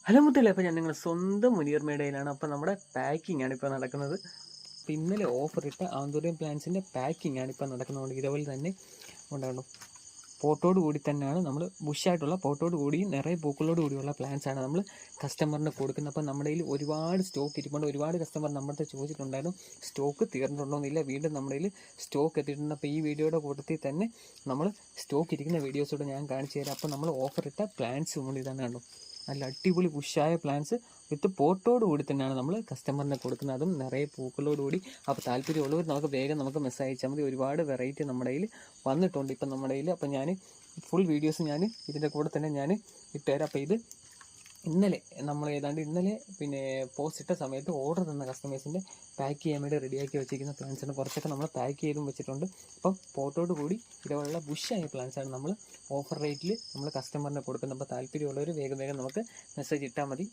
Hello മുത്തല്ലേ, അപ്പോൾ ഞാൻ നിങ്ങളുടെ സ്വന്തം മുനീർ മേടയിലാണ്. അപ്പോൾ നമ്മുടെ പാക്കിംഗ് ആണ് ഇപ്പോൾ നടക്കുന്നത്. അപ്പോൾ ഇന്നലെ ഓഫർ ഇട്ട ആന്തൂറിയം പ്ലാന്റ്സിൻ്റെ പാക്കിംഗ് ആണ് ഇപ്പോൾ നടക്കുന്നത്. ഇതേപോലെ തന്നെ ഉണ്ടാകണം പോട്ടോട് കൂടി തന്നെയാണ് നമ്മൾ ബുഷായിട്ടുള്ള പോട്ടോട് കൂടി നിറയെ പൂക്കളോട് കൂടിയുള്ള പ്ലാന്റ്സ് ആണ് നമ്മൾ കസ്റ്റമറിന് കൊടുക്കുന്നത്. അപ്പോൾ നമ്മുടെ കയ്യിൽ ഒരുപാട് സ്റ്റോക്ക് ഇരിപ്പുണ്ട്. ഒരുപാട് കസ്റ്റമർ നമ്മുടെ ചോദിച്ചിട്ടുണ്ടായിരുന്നു സ്റ്റോക്ക് തീർന്നിട്ടുണ്ടോയെന്നില്ല. വീണ്ടും നമ്മുടെ കയ്യിൽ സ്റ്റോക്ക് എത്തിയിട്ടുണ്ട്. അപ്പോൾ ഈ വീഡിയോയുടെ കൂട്ടത്തിൽ തന്നെ നമ്മൾ സ്റ്റോക്ക് ഇരിക്കുന്ന വീഡിയോസോട് ഞാൻ കാണിച്ചു തരാം. അപ്പോൾ നമ്മൾ ഓഫർ ഇട്ട പ്ലാന്റ്സ് കൊണ്ട് ഇതാണ് കണ്ടു, നല്ല അടിപൊളി ബുഷായ പ്ലാന്റ്സ് വിത്ത് പോട്ടോട് കൂടി തന്നെയാണ് നമ്മൾ കസ്റ്റമറിനെ കൊടുക്കുന്നത്, അതും നിറയെ പൂക്കളോടുകൂടി. അപ്പോൾ താല്പര്യമുള്ളവർ നമുക്ക് മെസ്സേജ് അയച്ചാൽ മതി. ഒരുപാട് വെറൈറ്റി നമ്മുടെ കയ്യിൽ വന്നിട്ടുണ്ട് ഇപ്പം നമ്മുടെ കയ്യിൽ. അപ്പം ഞാൻ ഫുൾ വീഡിയോസ് ഞാൻ ഇതിൻ്റെ കൂടെ തന്നെ ഞാൻ ഇട്ടുതരാം. അപ്പോൾ ഇത് ഇന്നലെ നമ്മൾ ഇന്നലെ പിന്നെ പോസ്റ്റ് ഇട്ട സമയത്ത് ഓർഡർ തന്ന കസ്റ്റമേഴ്സിൻ്റെ പാക്ക് ചെയ്യാൻ വേണ്ടി റെഡിയാക്കി വെച്ചിരിക്കുന്ന പ്ലാന്റ്സാണ്. കുറച്ചൊക്കെ നമ്മൾ പാക്ക് ചെയ്തും വെച്ചിട്ടുണ്ട്. അപ്പം പോട്ടോട് കൂടി ഇതുപോലുള്ള ബുഷായ പ്ലാന്റ്സാണ് നമ്മൾ ഓഫർ റേറ്റിൽ നമ്മൾ കസ്റ്റമറിനെ കൊടുക്കുന്നത്. അപ്പോൾ താല്പര്യമുള്ളവർ വേഗം നമുക്ക് മെസ്സേജ് ഇട്ടാൽ മതി.